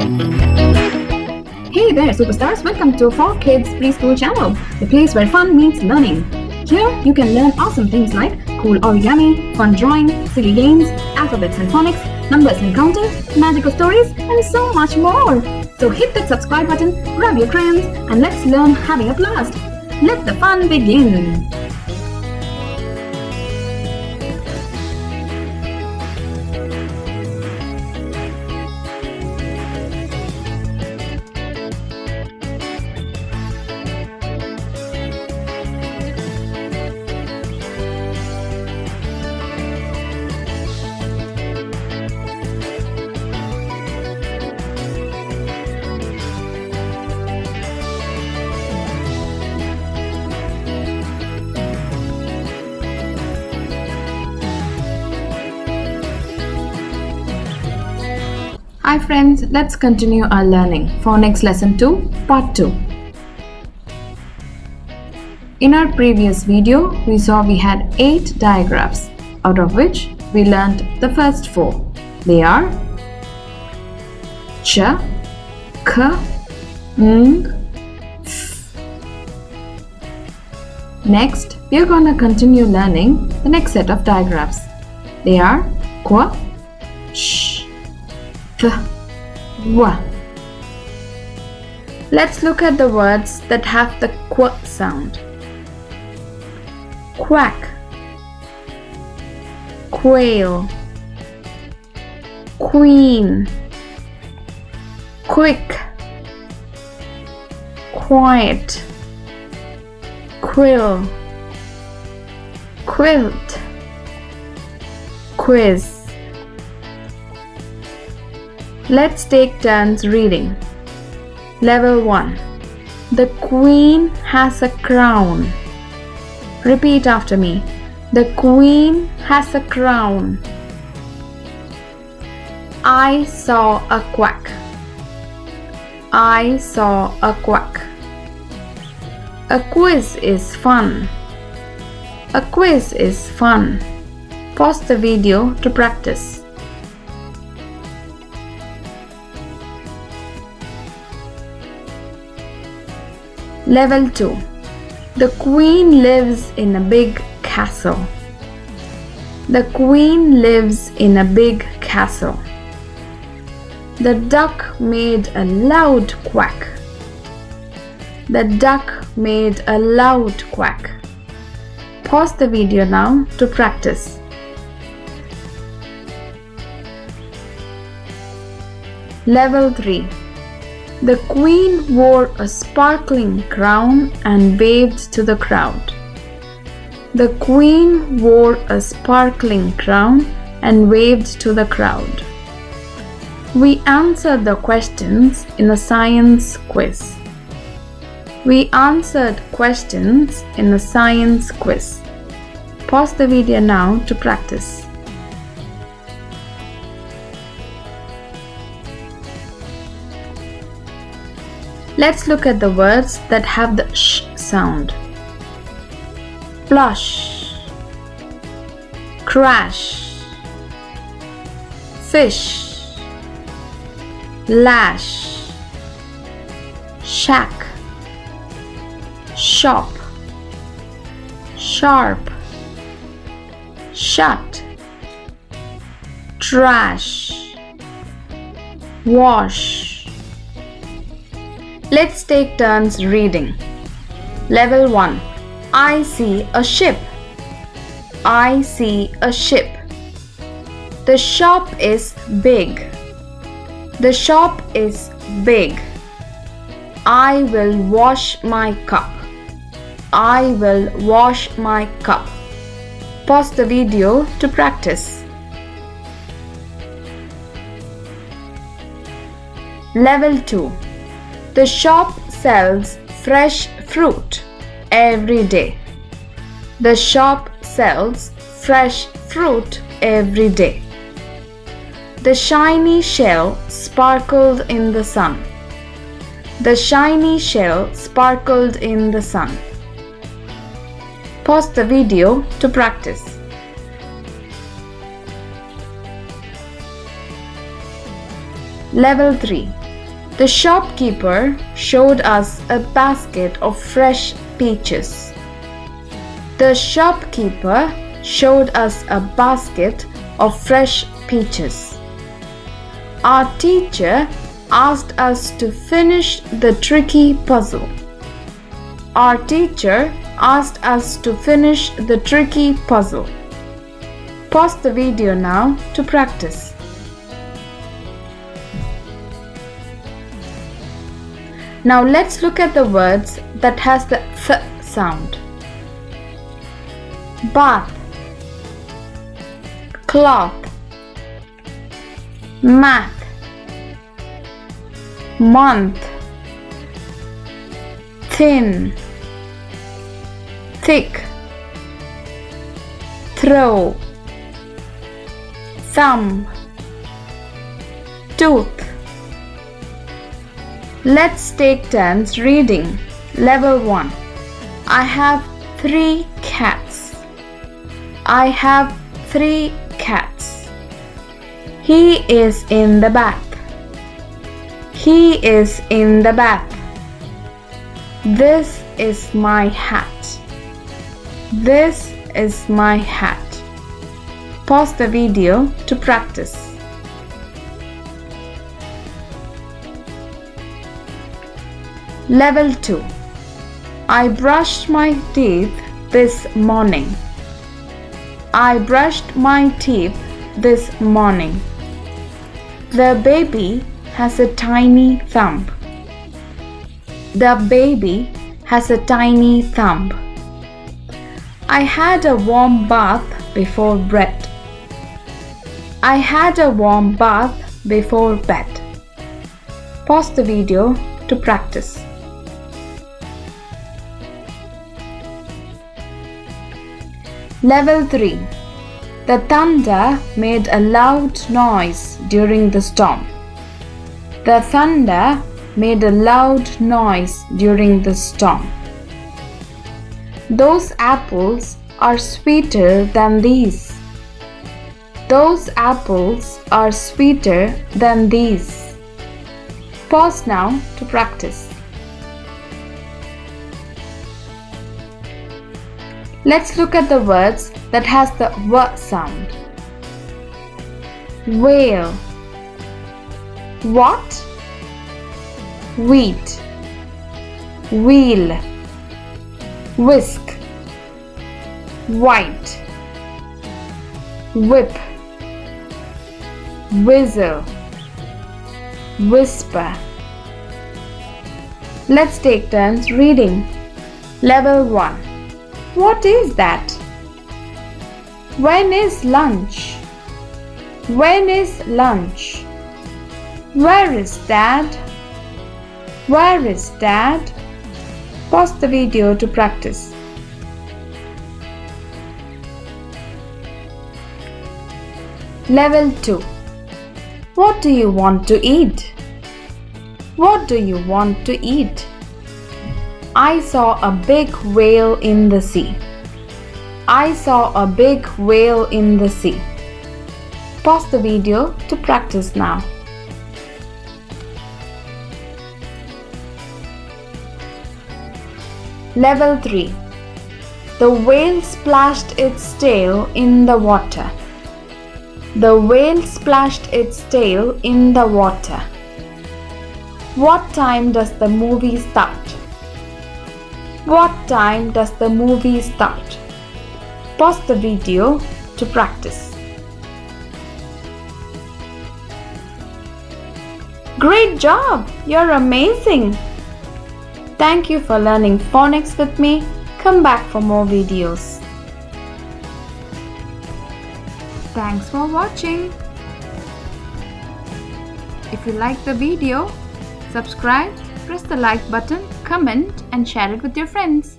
Hey there, superstars! Welcome to For Kids Preschool channel, the place where fun meets learning. Here, you can learn awesome things like cool origami, fun drawing, silly games, alphabets and phonics, numbers and counting, magical stories, and so much more. So hit that subscribe button, grab your crayons, and let's learn having a blast. Let the fun begin. Hi friends, let's continue our learning. Phonics lesson 2, part 2. In our previous video, we saw we had 8 digraphs, out of which we learned the first 4. They are ch, k, ng, f. Next, we are going to continue learning the next set of digraphs. They are qu, sh, w. Let's look at the words that have the qu sound. Quack, quail, queen, quick, quiet, quill, quilt, quiz. Let's take turns reading. Level 1. The queen has a crown. Repeat after me. The queen has a crown. I saw a quack. I saw a quack. A quiz is fun. A quiz is fun. Pause the video to practice. Level 2. The queen lives in a big castle. The queen lives in a big castle. The duck made a loud quack. The duck made a loud quack. Pause the video now to practice. Level 3. The queen wore a sparkling crown and waved to the crowd. The queen wore a sparkling crown and waved to the crowd. We answered the questions in a science quiz. We answered questions in a science quiz. Pause the video now to practice. Let's look at the words that have the sh sound. Plush, crash, fish, lash, shack, shop, sharp, shut, trash, wash. Let's take turns reading. Level 1. I see a ship. I see a ship. The shop is big. The shop is big. I will wash my cup. I will wash my cup. Pause the video to practice. Level 2. The shop sells fresh fruit every day. The shop sells fresh fruit every day. The shiny shell sparkled in the sun. The shiny shell sparkled in the sun. Pause the video to practice. Level 3. The shopkeeper showed us a basket of fresh peaches. The shopkeeper showed us a basket of fresh peaches. Our teacher asked us to finish the tricky puzzle. Our teacher asked us to finish the tricky puzzle. Pause the video now to practice. Now let's look at the words that has the th sound. Bath, cloth, math, month, thin, thick, throw, thumb, tooth. Let's take turns reading. Level 1. I have 3 cats. I have 3 cats. He is in the bath. He is in the bath. This is my hat. This is my hat. Pause the video to practice. Level 2. I brushed my teeth this morning. I brushed my teeth this morning. The baby has a tiny thumb. The baby has a tiny thumb. I had a warm bath before bed. I had a warm bath before bed. Pause the video to practice. Level 3. The thunder made a loud noise during the storm. The thunder made a loud noise during the storm. Those apples are sweeter than these. Those apples are sweeter than these. Pause now to practice. Let's look at the words that has the w sound. Whale, what? Wheat, wheel, whisk, white, whip, whistle, whisper. Let's take turns reading. Level 1. What is that? When is lunch? When is lunch? Where is Dad? Where is Dad? Pause the video to practice. Level 2. What do you want to eat? What do you want to eat? I saw a big whale in the sea. I saw a big whale in the sea. Pause the video to practice now. Level 3. The whale splashed its tail in the water. The whale splashed its tail in the water. What time does the movie start? What time does the movie start? Pause the video to practice. Great job! You're amazing! Thank you for learning phonics with me. Come back for more videos. Thanks for watching. If you like the video, subscribe, press the like button, comment and share it with your friends.